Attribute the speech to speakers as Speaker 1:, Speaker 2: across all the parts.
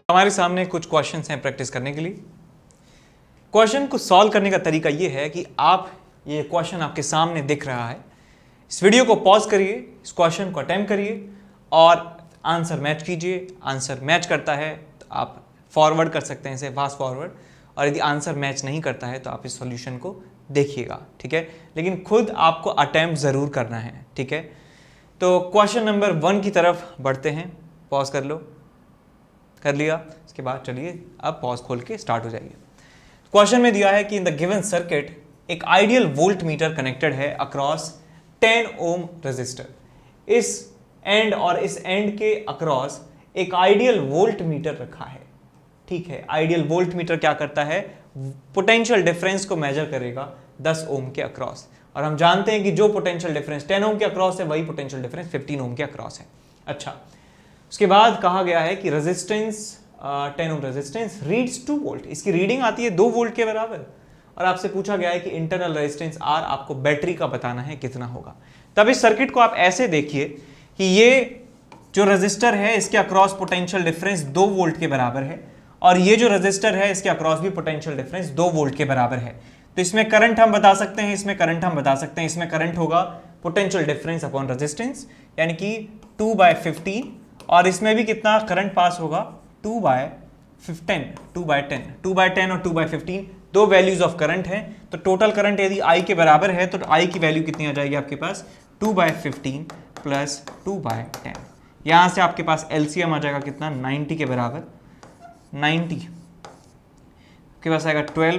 Speaker 1: हमारे सामने कुछ क्वेश्चंस हैं प्रैक्टिस करने के लिए। क्वेश्चन को सॉल्व करने का तरीका ये है कि आप ये क्वेश्चन आपके सामने दिख रहा है, इस वीडियो को पॉज करिए, इस क्वेश्चन को अटेम्प्ट करिए और आंसर मैच कीजिए। आंसर मैच करता है तो आप फॉरवर्ड कर सकते हैं इसे, फास्ट फॉरवर्ड, और यदि आंसर मैच नहीं करता है तो आप इस सॉल्यूशन को देखिएगा, ठीक है। लेकिन खुद आपको अटेम्प्ट ज़रूर करना है, ठीक है। तो क्वेश्चन नंबर 1 की तरफ बढ़ते हैं। पॉज कर लो, कर लिया। इसके बाद चलिए अब पॉज खोल के स्टार्ट हो जाइए। क्वेश्चन में दिया है कि इन द गिवन सर्किट एक आइडियल वोल्ट मीटर कनेक्टेड है अक्रॉस 10 ओम रेजिस्टर। इस एंड और इस एंड के अक्रॉस एक आइडियल वोल्ट मीटर रखा है, ठीक है। आइडियल वोल्ट मीटर क्या करता है? पोटेंशियल डिफरेंस को मेजर करेगा 10 ओम के अक्रॉस, और हम जानते हैं कि जो पोटेंशियल डिफरेंस 10 ओम के अक्रॉस है वही पोटेंशियल डिफरेंस 15 ओम के अक्रॉस है। अच्छा, उसके बाद कहा गया है कि resistance 10 ohm resistance reads 2 volt, इसकी रीडिंग आती है 2 वोल्ट के बराबर, और आपसे पूछा गया है कि इंटरनल रेजिस्टेंस R आपको बैटरी का बताना है कितना होगा। तब इस सर्किट को आप ऐसे देखिए कि ये जो रेजिस्टर है इसके अक्रॉस पोटेंशियल डिफरेंस 2 वोल्ट के बराबर है, और ये जो रेजिस्टर है इसके अक्रॉस भी पोटेंशियल डिफरेंस 2 वोल्ट के बराबर है। तो इसमें करंट हम बता सकते हैं, इसमें करंट हम बता सकते हैं। इसमें करंट होगा पोटेंशियल डिफरेंस अपॉन रेजिस्टेंस, यानी कि 2/15, और इसमें भी कितना करंट पास होगा? 2/10 और 2/15 दो वैल्यूज ऑफ करंट है। तो टोटल करंट यदि I के बराबर है तो I की वैल्यू कितनी आ जाएगी आपके पास? 2/15 प्लस 2/10। यहां से आपके पास LCM आ जाएगा कितना? 90 के बराबर। 90 आपके पास आएगा 12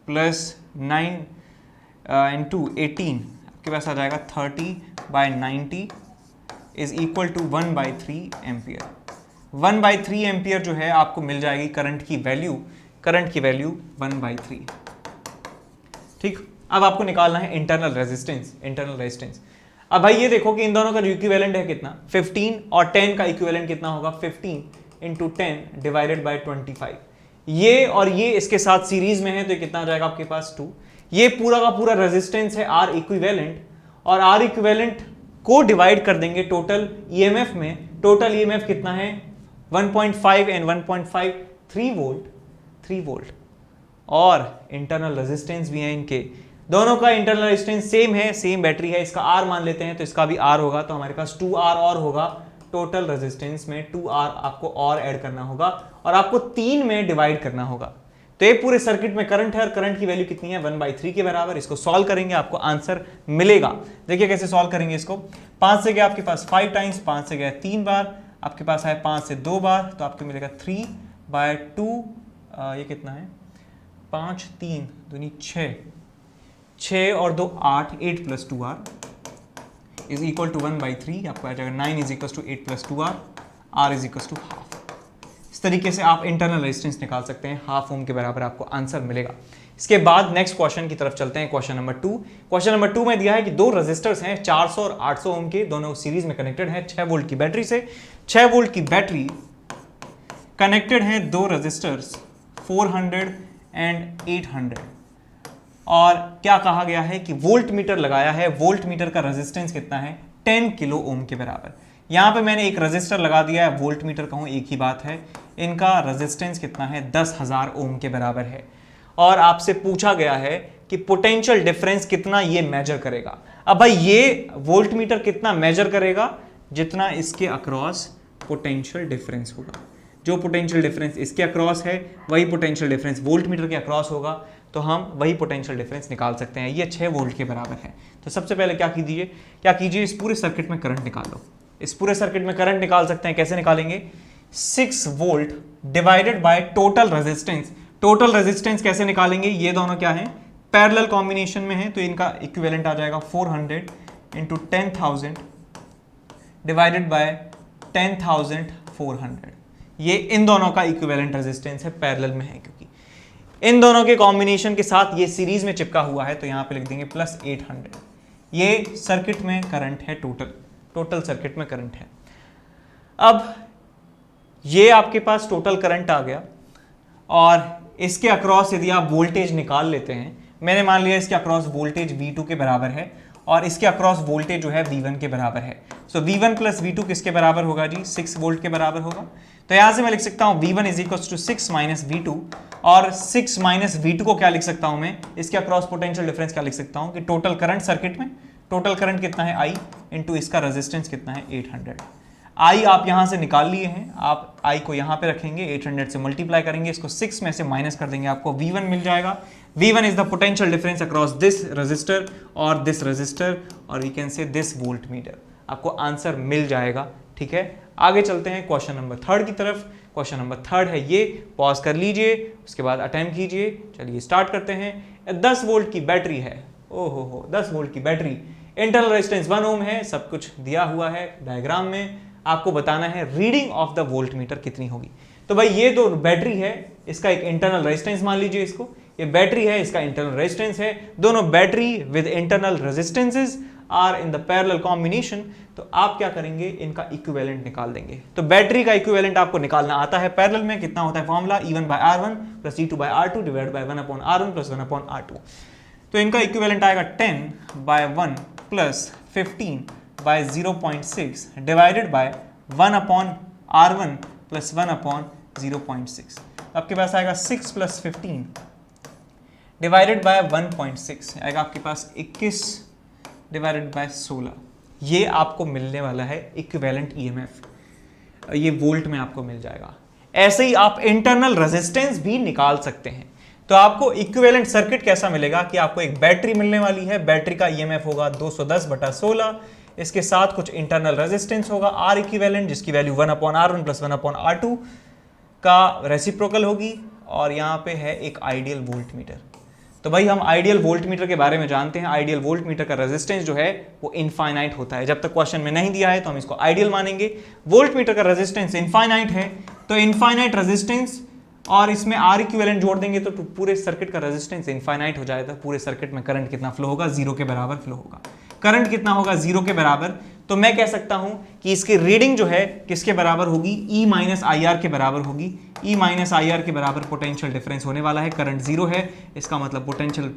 Speaker 1: प्लस 9 इंटू 18, आपके पास आ जाएगा 30/90 is equal to 1/3 ampere. 1/3 ampere जो है आपको मिल जाएगी करंट की वैल्यू 1/3। ठीक, अब आपको निकालना है इंटरनल रेजिस्टेंस। अब भाई ये देखो कि इन दोनों का जो इक्विवेलेंट है कितना? 15, और 10 का इक्विवेलेंट कितना होगा? 15 इंटू 10 डिवाइडेड बाई 25। ये और ये इसके साथ सीरीज में है तो कितना आ जाएगा आपके पास? 2। ये पूरा का पूरा रेजिस्टेंस है R इक्विवेलेंट, और R इक्विवेलेंट को डिवाइड कर देंगे टोटल EMF में। टोटल EMF कितना है? 1.5 एंड 1.5 3 वोल्ट, और इंटरनल रेजिस्टेंस भी है इनके दोनों का। इंटरनल रेजिस्टेंस सेम है, सेम बैटरी है, इसका R मान लेते हैं तो इसका भी R होगा, तो हमारे पास 2R और होगा। टोटल रेजिस्टेंस में 2R आपको और ऐड करना होगा, और आपको 3 में डिवाइड करना होगा। तो ये पूरे सर्किट में करंट है, और करंट की वैल्यू कितनी है? 1/3 के बराबर। इसको सॉल्व करेंगे आपको आंसर मिलेगा। देखिए कैसे सॉल्व करेंगे इसको। 5 से गया आपके पास 5 टाइम्स, 5 से गया 3 बार, आपके पास आया 5 से 2 बार, तो आपको मिलेगा 3/2। ये कितना है? 5 3 दूनी 6 और 2 8 plus 2R is equal to 1/3। आपको आ जाएगा 9 is equal to 8 plus 2R, R is equal to half. इस तरीके से आप इंटरनल रेजिस्टेंस निकाल सकते हैं, ½ ओम के बराबर आपको आंसर मिलेगा। इसके बाद नेक्स्ट क्वेश्चन की तरफ चलते हैं, क्वेश्चन नंबर 2। क्वेश्चन नंबर 2 में दिया है कि दो रेजिस्टर्स हैं 400 और 800 ओम के, दोनों सीरीज में कनेक्टेड हैं 6 वोल्ट की बैटरी से। 6 वोल्ट की बैटरी कनेक्टेड है दो रेजिस्टर्स 400 एंड 800, और क्या कहा गया है कि वोल्ट मीटर लगाया है। वोल्ट मीटर का रेजिस्टेंस कितना है? 10 किलो ओम के बराबर। यहां पे मैंने एक रेजिस्टर लगा दिया है, वोल्ट मीटर कहूं एक ही बात है। इनका रेजिस्टेंस कितना है? 10,000 ओम के बराबर है, और आपसे पूछा गया है कि पोटेंशियल डिफरेंस कितना ये मेजर करेगा। अब भाई ये वोल्ट मीटर कितना मेजर करेगा? जितना इसके अक्रॉस पोटेंशियल डिफरेंस होगा। जो पोटेंशियल डिफरेंस इसके अक्रॉस है वही पोटेंशियल डिफरेंस वोल्ट मीटर के अक्रॉस होगा, तो हम वही पोटेंशियल डिफरेंस निकाल सकते हैं। ये 6 वोल्ट के बराबर है। तो सबसे पहले क्या कीजिए, इस पूरे सर्किट में करंट निकाल लो। इस पूरे सर्किट में करंट निकाल सकते हैं, कैसे निकालेंगे? 6 volt divided by total resistance. Total resistance कैसे निकालेंगे? ये दोनों क्या है? पैरेलल कॉम्बिनेशन में है, तो इनका इक्विवेलेंट आ जाएगा 400 इंटू 10,000 डिवाइडेड बाय 10,400। ये इन दोनों का इक्विवेलेंट रेजिस्टेंस है, पैरेलल में है, क्योंकि इन दोनों के कॉम्बिनेशन के साथ ये सीरीज में चिपका हुआ है, तो यहां पे लिख देंगे प्लस 800। ये सर्किट में करंट है, टोटल सर्किट में करंट है। अब ये आपके पास टोटल करंट आ गया, और इसके अक्रॉस यदि आप वोल्टेज निकाल लेते हैं, मैंने मान लिया इसके अक्रॉस वोल्टेज V2 के बराबर है, और इसके अक्रॉस वोल्टेज जो है V1 के बराबर है। सो V1 प्लस V2 किसके बराबर होगा जी? 6 वोल्ट के बराबर होगा। तो यहां से मैं लिख सकता हूं V1 is equal to 6 minus V2, और 6 माइनस V2 को क्या लिख सकता हूं मैं, इसके अक्रॉस पोटेंशियल डिफरेंस क्या लिख सकता हूं कि टोटल करंट सर्किट में, टोटल करंट कितना है I इंटू इसका रेजिस्टेंस कितना है 800। I आप यहां से निकाल लिए हैं, आप I को यहां पे रखेंगे, 800 से मल्टीप्लाई करेंगे, इसको 6 में से माइनस कर देंगे, आपको V1 मिल जाएगा। V1 is the potential difference across this resistor और दिस रेजिस्टर, और we can say this voltmeter. आपको आंसर मिल जाएगा। ठीक है, आगे चलते हैं क्वेश्चन नंबर 3 की तरफ। क्वेश्चन नंबर 3 है ये, पॉज कर लीजिए, उसके बाद अटेम्प्ट कीजिए। चलिए स्टार्ट करते हैं। 10 वोल्ट की बैटरी है, ओहो हो 10 वोल्ट की बैटरी, इंटरनल रेजिस्टेंस 1 ओम है, सब कुछ दिया हुआ है डायग्राम में। आपको बताना है reading of the volt meter कितनी होगी। तो भाई ये तो बैटरी है, इसका एक इंटरनल रेजिस्टेंस मान लीजिए इसको, ये बैटरी है, इसका इंटरनल रेजिस्टेंस है, दोनों battery with internal resistances are in the parallel combination. तो आप क्या करेंगे, इनका इक्विवेलेंट निकाल देंगे। तो बैटरी का इक्विवेलेंट आपको निकालना आता है पैरेलल में, कितना होता है formula, E1/R1 plus E2/R2 divide by 1/R1 plus 1/R2। तो इनका इक्विवेलेंट आएगा 10/1 plus 15/0.6 divided by 1/R1 plus 1/0.6। आपके पास आएगा 6 प्लस 15 डिवाइडेड बाय 1.6 आएगा आपके पास 21 डिवाइडेड बाय 16। ये आपको मिलने वाला है इक्विवेलेंट ईएमएफ, ये वोल्ट में आपको मिल जाएगा। ऐसे ही आप इंटरनल रेजिस्टेंस भी निकाल सकते हैं। तो आपको इक्विवेलेंट सर्किट कैसा मिलेगा कि आपको एक बैटरी मिलने वाली है, बैटरी का ईएमएफ होगा 210/16, इसके साथ कुछ इंटरनल रेजिस्टेंस होगा R इक्विवेलेंट, जिसकी वैल्यू 1/R1 प्लस 1/R2 का रेसिप्रोकल होगी, और यहाँ पे है एक आइडियल वोल्ट मीटर। तो भाई हम आइडियल वोल्ट मीटर के बारे में जानते हैं, आइडियल वोल्ट मीटर का रेजिस्टेंस जो है वो इनफाइनाइट होता है। जब तक क्वेश्चन में नहीं दिया है तो हम इसको आइडियल मानेंगे। वोल्ट मीटर का रेजिस्टेंस इनफाइनाइट है, तो इनफाइनाइट रेजिस्टेंस और इसमें R इक्विवेलेंट जोड़ देंगे तो पूरे सर्किट का रेजिस्टेंस इनफाइनाइट हो जाएगा। पूरे सर्किट में करंट कितना फ्लो होगा, 0 के बराबर फ्लो होगा। करंट कितना होगा, 0 के बराबर। तो मैं कह सकता हूं कि इसकी रीडिंग जो है किसके बराबर होगी, E माइनस IR के बराबर होगी। E माइनस IR के बराबर पोटेंशियल डिफरेंस होने वाला है, करंट 0 है, इसका मतलब पोटेंशियल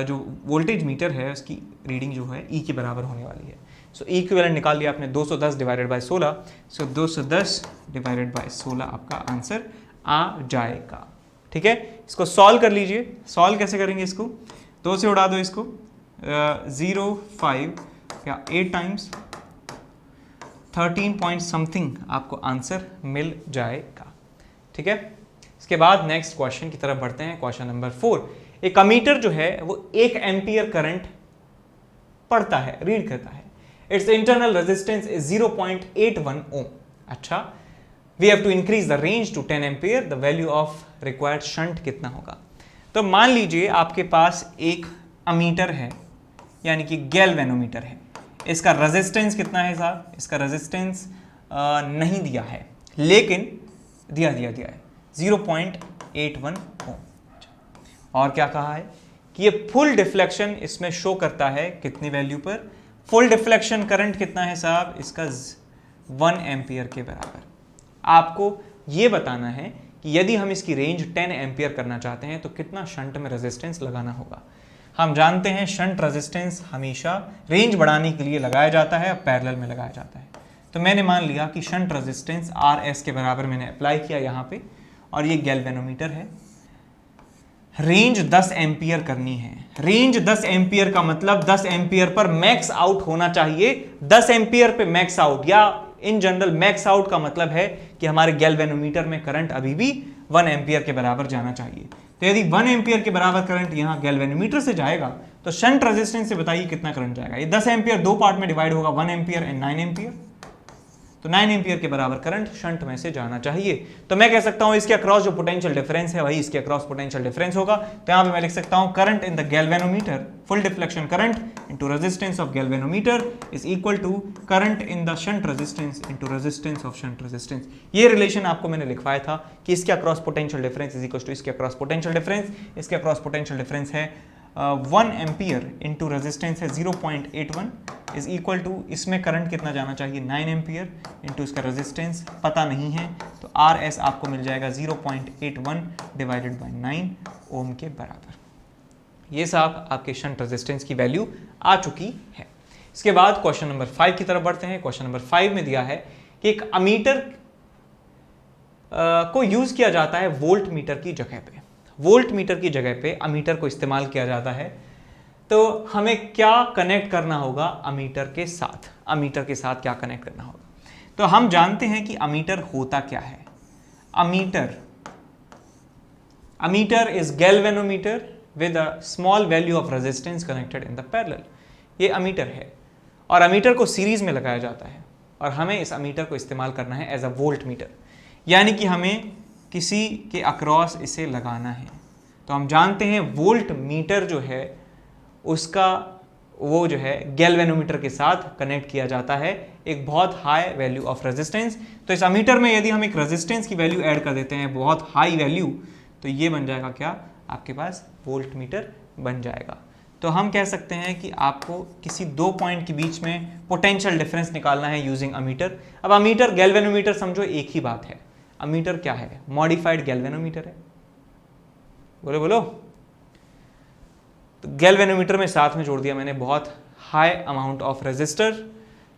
Speaker 1: जो वोल्टेज मीटर है उसकी रीडिंग जो है E के बराबर होने वाली है। सो E इक्विवेलेंट निकाल लिया आपने 210 divided by 16, so 210 divided by 16 आपका आंसर आ जाएगा। ठीक है, इसको सॉल्व कर लीजिए। सॉल्व कैसे करेंगे, इसको 2 से उड़ा दो, इसको 0 5 या 8 टाइम्स 13 पॉइंट समथिंग आपको आंसर मिल जाएगा। ठीक है, इसके बाद नेक्स्ट क्वेश्चन की तरफ बढ़ते हैं। क्वेश्चन नंबर 4, एक अमीटर जो है वो 1 एम्पियर करंट पढ़ता है, रीड करता है। Its internal resistance is 0.81 ohm. अच्छा, we have to increase the range to 10 ampere, the value of required shunt कितना होगा। तो मान लीजिए आपके पास एक अमीटर है, यानी कि गैल्वेनोमीटर है, इसका रेजिस्टेंस कितना है साहब, इसका रेजिस्टेंस नहीं दिया है, लेकिन दिया है 0.81 ओम। और क्या कहा है कि ये फुल डिफ्लेक्शन इसमें शो करता है कितनी वैल्यू पर, फुल डिफ्लेक्शन करंट कितना है साहब, इसका 1 एम्पियर के बराबर। आपको ये बताना है कि यदि हम इसकी रेंज 10 एम्पियर करना चाहते हैं तो कितना शंट में रेजिस्टेंस लगाना होगा। हम जानते हैं शंट रेजिस्टेंस हमेशा रेंज बढ़ाने के लिए लगाया जाता है, पैरेलल में लगाया जाता है। तो मैंने मान लिया कि शंट रेजिस्टेंस RS के बराबर मैंने अप्लाई किया यहाँ पे, और ये गैल्वेनोमीटर है। रेंज 10 एम्पियर करनी है। रेंज 10 एम्पियर का मतलब 10 एम्पियर पर मैक्स आउट होना चाहिए। 10 एम्पियर पे मैक्स आउट, या इन जनरल मैक्स आउट का मतलब है कि हमारे गैल्वेनोमीटर में करंट अभी भी 1 एम्पियर के बराबर जाना चाहिए। तो यदि 1 एम्पियर के बराबर करंट यहां गैल्वेनोमीटर से जाएगा तो शंट रेजिस्टेंस से बताइए कितना करंट जाएगा। ये 10 एम्पियर 2 पार्ट में डिवाइड होगा, 1 एम्पियर एंड 9 एम्पियर। तो 9 एम्पियर के बराबर करंट शंट में से जाना चाहिए। तो मैं कह सकता हूं इसके अक्रॉस जो पोटेंशियल डिफरेंस है वही इसके अक्रॉस पोटेंशियल डिफरेंस होगा। तो यहां पे मैं लिख सकता हूं current in the galvanometer, full deflection current into resistance of galvanometer is equal to current in the shunt resistance into resistance of shunt resistance. ये रिलेशन आपको मैंने लिखवाया था कि इसके across potential difference is equal to इसके across potential difference. इसके across potential difference है 1 एम्पियर इंटू रेजिस्टेंस है 0.81 इज इक्वल टू, इसमें करंट कितना जाना चाहिए 9 एम्पियर इंटू इसका रेजिस्टेंस पता नहीं है, तो RS आपको मिल जाएगा 0.81 डिवाइडेड बाय 9 ओम के बराबर। ये साहब आपके शंट रेजिस्टेंस की वैल्यू आ चुकी है। इसके बाद क्वेश्चन नंबर 5 की तरफ बढ़ते हैं। क्वेश्चन नंबर 5 में दिया है कि एक अमीटर को यूज़ किया जाता है वोल्ट मीटर की जगह पे। वोल्ट मीटर की जगह पे अमीटर को इस्तेमाल किया जाता है। तो हमें क्या कनेक्ट करना होगा अमीटर के साथ? अमीटर के साथ क्या कनेक्ट करना होगा? तो हम जानते हैं कि अमीटर होता क्या है। Ammeter is galvanometer with a small value of resistance connected in the parallel. ये अमीटर है और अमीटर को सीरीज में लगाया जाता है और हमें इस अमीटर को इस्तेमाल करना है एज अ वोल्ट मीटर, यानी कि हमें किसी के अक्रॉस इसे लगाना है। तो हम जानते हैं वोल्ट मीटर जो है उसका वो जो है गैल्वेनोमीटर के साथ कनेक्ट किया जाता है एक बहुत हाई वैल्यू ऑफ रेजिस्टेंस। तो इस अमीटर में यदि हम एक रेजिस्टेंस की वैल्यू ऐड कर देते हैं बहुत हाई वैल्यू, तो ये बन जाएगा क्या? आपके पास वोल्ट मीटर बन जाएगा। तो हम कह सकते हैं कि आपको किसी दो पॉइंट के बीच में पोटेंशियल डिफरेंस निकालना है यूजिंग अमीटर। अब अमीटर गैल्वेनोमीटर समझो एक ही बात है। अमीटर क्या है? मॉडिफाइड गैल्वेनोमीटर है। बोलो बोलो। तो गैल्वेनोमीटर में साथ में जोड़ दिया मैंने बहुत हाई अमाउंट ऑफ रेजिस्टर,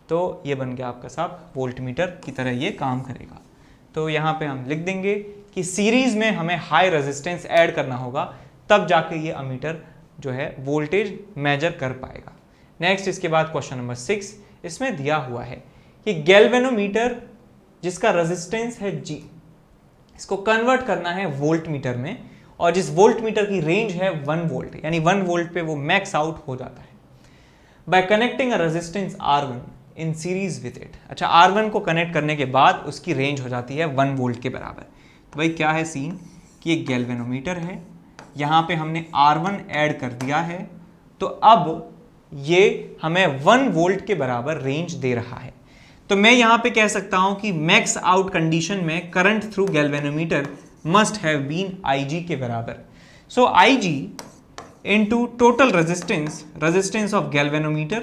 Speaker 1: तो ये बन गया आपका साहब वोल्ट मीटर की तरह ये काम करेगा। तो यहाँ पे हम लिख देंगे कि सीरीज में हमें हाई रेजिस्टेंस ऐड करना होगा, तब जाके ये अमीटर जो है वोल्टेज मेजर कर पाएगा। नेक्स्ट इसके बाद क्वेश्चन नंबर 6, इसमें दिया हुआ है कि गैल्वेनोमीटर जिसका रेजिस्टेंस है G, इसको कन्वर्ट करना है वोल्ट मीटर में, और जिस वोल्ट मीटर की रेंज है 1 वोल्ट, यानी 1 वोल्ट पे वो मैक्स आउट हो जाता है bye connecting a resistance R1 in series with it. अच्छा, R1 को कनेक्ट करने के बाद उसकी रेंज हो जाती है 1 वोल्ट के बराबर। तो भाई क्या है सीन कि एक गैल्वेनोमीटर है, यहाँ पे हमने R1 ऐड कर दिया है, तो अब ये हमें 1 वोल्ट के बराबर रेंज दे रहा है। तो मैं यहाँ पे कह सकता हूँ कि मैक्स आउट कंडीशन में current through galvanometer must have been IG के बराबर। So IG into total resistance of galvanometer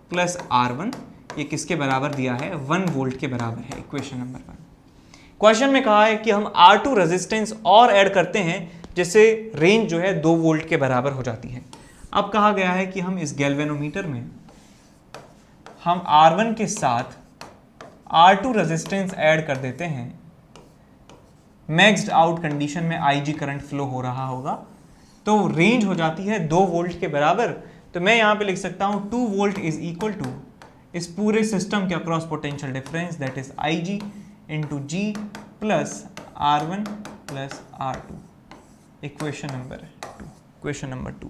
Speaker 1: plus R1, ये किसके बराबर दिया है? 1 वोल्ट के बराबर है। Equation number 1। क्वेश्चन में कहा है कि हम R2 रेजिस्टेंस और ऐड करते हैं जिससे रेंज जो है 2 वोल्ट के बराबर हो जाती है। अब कहा गया है कि हम इस गैल्वेनोमीटर में हम R1 के साथ R2 रेजिस्टेंस ऐड कर देते हैं। मैक्स्ड आउट कंडीशन में IG करंट फ्लो हो रहा होगा, तो रेंज हो जाती है 2 वोल्ट के बराबर। तो मैं यहाँ पे लिख सकता हूँ 2 वोल्ट इज इक्वल टू इस पूरे सिस्टम के across potential difference that is IG into G plus R1 plus R2। Equation number 2।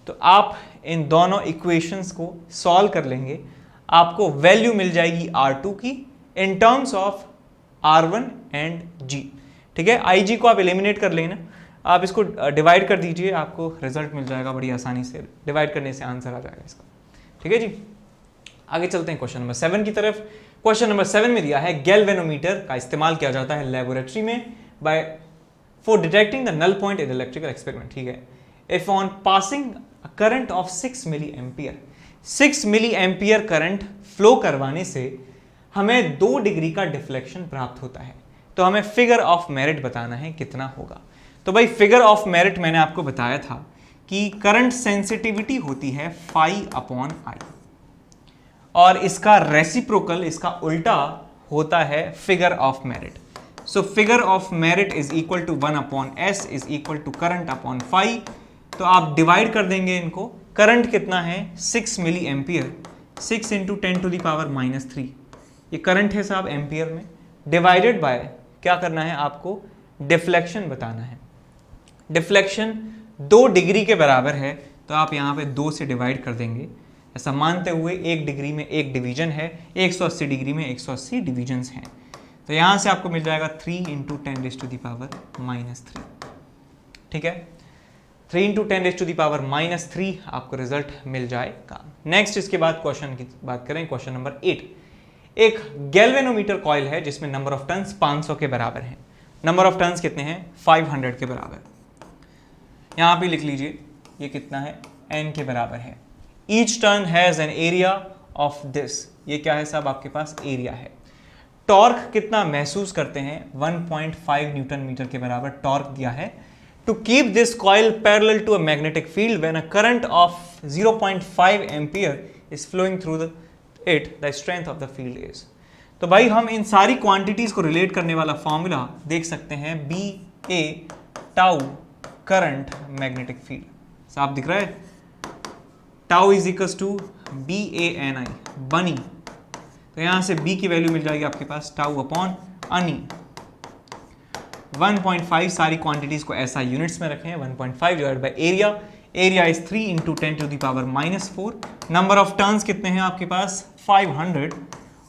Speaker 1: तो आप इन दोनों इक्वेशंस को सॉल्व कर लेंगे, आपको वैल्यू मिल जाएगी R2 की in terms of R1 and G। ठीक है, IG को आप एलिमिनेट कर लेना, आप इसको डिवाइड कर दीजिए, आपको रिजल्ट मिल जाएगा बड़ी आसानी से। डिवाइड करने से आंसर आ जाएगा इसका। ठीक है जी, आगे चलते हैं क्वेश्चन नंबर 7 की तरफ। क्वेश्चन नंबर 7 में दिया है गैल्वेनोमीटर का इस्तेमाल किया जाता है लेबोरेटरी में by for detecting the null point in electrical experiment. ठीक है, if on passing current of 6 milli ampere, 6 milli ampere current flow करवाने से हमें 2 डिग्री का डिफ्लेक्शन प्राप्त होता है। तो हमें फिगर ऑफ मेरिट बताना है कितना होगा। तो भाई फिगर ऑफ मेरिट मैंने आपको बताया था कि करंट सेंसिटिविटी होती है phi/I, और इसका रेसिप्रोकल, इसका उल्टा होता है figure of merit. So figure of merit is equal to 1/S is equal to current upon phi। तो आप डिवाइड कर देंगे इनको। करंट कितना है? 6 मिली एम्पियर, 6 इंटू 10⁻³ ये करंट है साहब एम्पियर में, डिवाइडेड बाय क्या करना है आपको? डिफ्लेक्शन बताना है। डिफ्लेक्शन 2 डिग्री के बराबर है, तो आप यहाँ पे 2 से डिवाइड कर देंगे, ऐसा मानते हुए 1 डिग्री में 1 डिवीजन है, 180 डिग्री में 180 डिवीजन्स हैं। तो यहाँ से आपको मिल जाएगा 3 इंटू 10⁻³ ठीक है, 3 इंटू 10⁻³ आपको रिजल्ट मिल जाएगा। नेक्स्ट इसके बाद क्वेश्चन की बात करें, क्वेश्चन नंबर 8। एक गैल्वेनोमीटर कॉइल है जिसमें नंबर ऑफ टर्न्स 500 के बराबर है। नंबर ऑफ टर्न्स कितने हैं? 500 के बराबर। यहाँ पे लिख लीजिए ये कितना है? n के बराबर है। Each turn has an area of this, ये क्या है साहब? आपके पास एरिया है। टॉर्क कितना महसूस करते हैं? 1.5 न्यूटन मीटर के बराबर टॉर्क दिया है। To keep this coil parallel to a magnetic field when a current of 0.5 ampere is flowing through it the strength of the field is. तो भाई हम इन सारी क्वांटिटीज को रिलेट करने वाला फॉर्मूला देख सकते हैं, B A tau current magnetic field. साफ दिख रहा है? Tau is equals to B A N I, बनी। तो यहां से बी की वैल्यू मिल जाएगी आपके पास टाउ अपॉन अनी 1.5, सारी क्वांटिटीज को ऐसा यूनिट्स में रखें, 1.5 divide by area, area is 3 into 10 to the power -4। Number of turns कितने हैं आपके पास? 500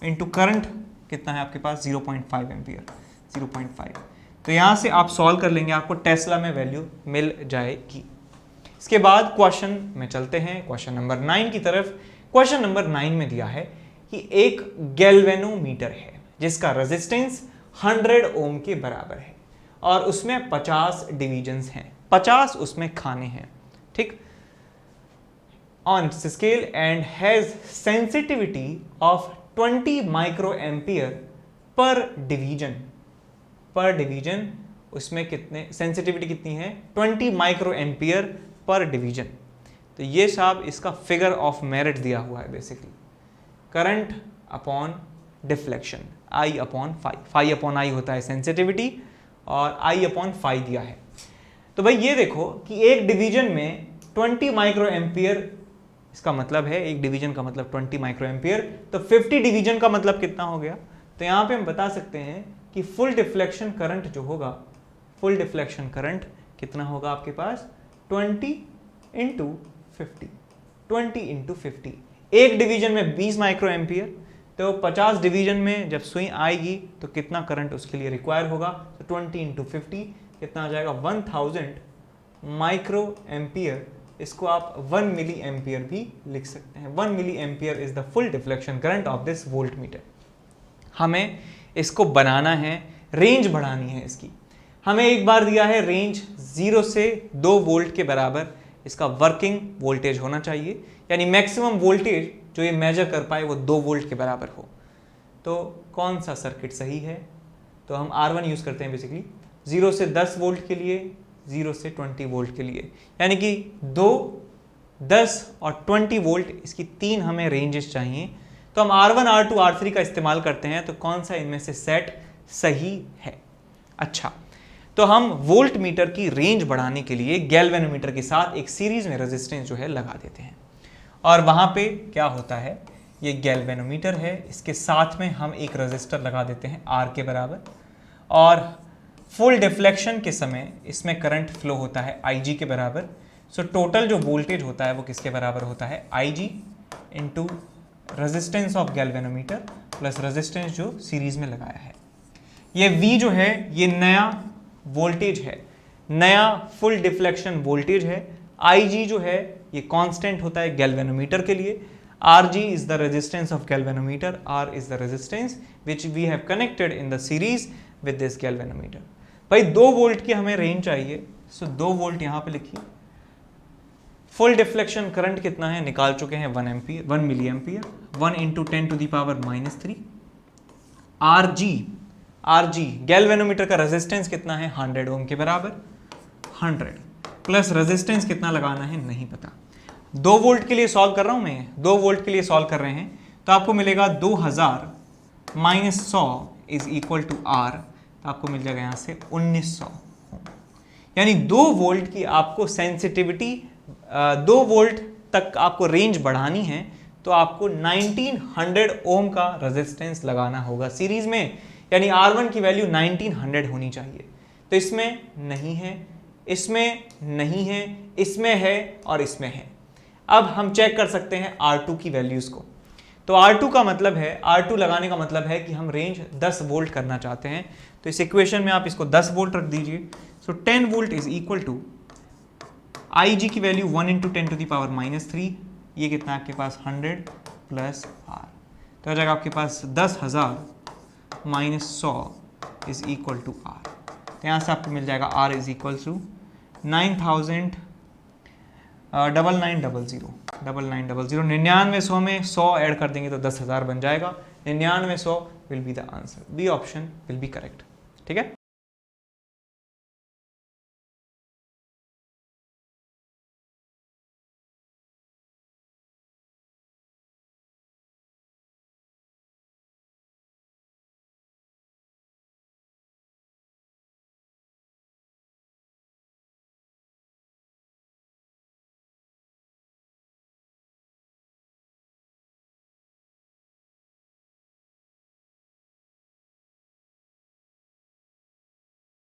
Speaker 1: इंटू करंट कितना है आपके पास? 0.5 एम्पियर, 0.5। तो यहां से आप सॉल्व कर लेंगे, आपको टेस्ला में वैल्यू मिल जाएगी। इसके बाद क्वेश्चन में चलते हैं, क्वेश्चन नंबर 9 की तरफ। क्वेश्चन नंबर 9 में दिया है कि एक गैल्वेनोमीटर है जिसका रेजिस्टेंस 100 ओम के बराबर है और उसमें 50 डिवीजन्स हैं, 50 उसमें खाने हैं, ठीक, on scale and has sensitivity of 20 micro ampere per division. पर डिवीजन उसमें कितने सेंसिटिविटी कितनी है? 20 माइक्रो एम्पियर पर डिवीजन। तो ये साहब इसका फिगर ऑफ मेरिट दिया हुआ है basically, current upon deflection I upon phi, phi upon I होता है सेंसिटिविटी और आई अपॉन फाई दिया है। तो भाई ये देखो कि एक डिवीजन में 20 माइक्रो एम्पियर, इसका मतलब है एक डिवीजन का मतलब 20 माइक्रो एम्पियर, तो 50 डिवीजन का मतलब कितना हो गया? तो यहां पे हम बता सकते हैं कि फुल डिफ्लेक्शन करंट जो होगा, फुल डिफ्लेक्शन करंट कितना होगा आपके पास? 20 इंटू 50, 20 इंटू 50। एक डिवीजन में 20 माइक्रो एम्पियर, तो 50 डिवीजन में जब सुई आएगी तो कितना करंट उसके लिए रिक्वायर होगा? तो 20 इंटू 50 कितना आ जाएगा? 1000 माइक्रो एम्पियर। इसको आप 1 मिली एम्पियर भी लिख सकते हैं। 1 milli ampere is the full deflection current of this voltmeter. हमें इसको बनाना है, रेंज बढ़ानी है इसकी। हमें एक बार दिया है रेंज 0 से 2 वोल्ट के बराबर इसका वर्किंग वोल्टेज होना चाहिए, यानी मैक्सिमम वोल्टेज जो ये मेजर कर पाए वो 2 वोल्ट के बराबर हो। तो कौन सा सर्किट सही है? तो हम R1 यूज करते हैं बेसिकली 0 से 10 वोल्ट के लिए, 0 से 20 वोल्ट के लिए, यानी कि 2, 10 और 20 वोल्ट, इसकी 3 हमें रेंजेस चाहिए। तो हम R1, R2, R3 का इस्तेमाल करते हैं। तो कौन सा इनमें से सेट सही है? अच्छा, तो हम वोल्ट मीटर की रेंज बढ़ाने के लिए गैल्वेनोमीटर के साथ एक सीरीज में रेजिस्टेंस जो है लगा देते हैं, और वहां पे क्या होता है, ये गैल्वेनोमीटर है, इसके साथ में हम एक रेजिस्टर लगा देते हैं R के बराबर, और फुल डिफ्लेक्शन के समय इसमें करंट फ्लो होता है IG के बराबर। सो टोटल जो वोल्टेज होता है वो किसके बराबर होता है? IG into resistance of galvanometer plus resistance जो सीरीज में लगाया है। ये V जो है ये नया वोल्टेज है, नया फुल डिफ्लेक्शन वोल्टेज है। IG जो है ये कांस्टेंट होता है गैल्वेनोमीटर के लिए। RG is the resistance of galvanometer, R is the resistance which we have connected in the series with this galvanometer. भाई 2 वोल्ट की हमें रेंज चाहिए, सो 2 वोल्ट यहां पे लिखिए। फुल डिफ्लेक्शन करंट कितना है? निकाल चुके हैं 1 ampere, 1 milli ampere, 1 into 10 to the power -3। RG galvanometer का रेजिस्टेंस कितना है? 100 ओम के बराबर, 100 प्लस रेजिस्टेंस कितना लगाना है नहीं पता। 2 वोल्ट के लिए सॉल्व कर रहा हूं मैं, 2 वोल्ट के लिए सॉल्व कर रहे हैं, तो आपको मिलेगा 2000 minus 100 is equal to R, तो आपको मिल जाएगा यहां से 1900। यानी 2 वोल्ट की आपको सेंसिटिविटी, 2 वोल्ट तक आपको रेंज बढ़ानी है, तो आपको 1900 ओम का रेजिस्टेंस लगाना होगा सीरीज में, यानी R1 की वैल्यू 1900 होनी चाहिए। तो इसमें नहीं है, इसमें नहीं है, इसमें है और इसमें है। अब हम चेक कर सकते हैं R2 की वैल्यूज को। तो R2 का मतलब है, R2 लगाने का मतलब है कि हम रेंज 10 वोल्ट करना चाहते हैं। तो इस इक्वेशन में आप इसको 10 वोल्ट रख दीजिए। So 10 volt is equal to IG की value 1 into 10 to the power -3, ये कितना आपके पास 100 प्लस R, तो हो जाएगा आपके पास 10,000 minus 100 is equal to R। तो यहाँ से आपको मिल जाएगा R इज इक्वल टू 9900 9900 में 100 ऐड कर देंगे तो 10,000 बन जाएगा। 9900 will be the answer, B option will be correct. ठीक है,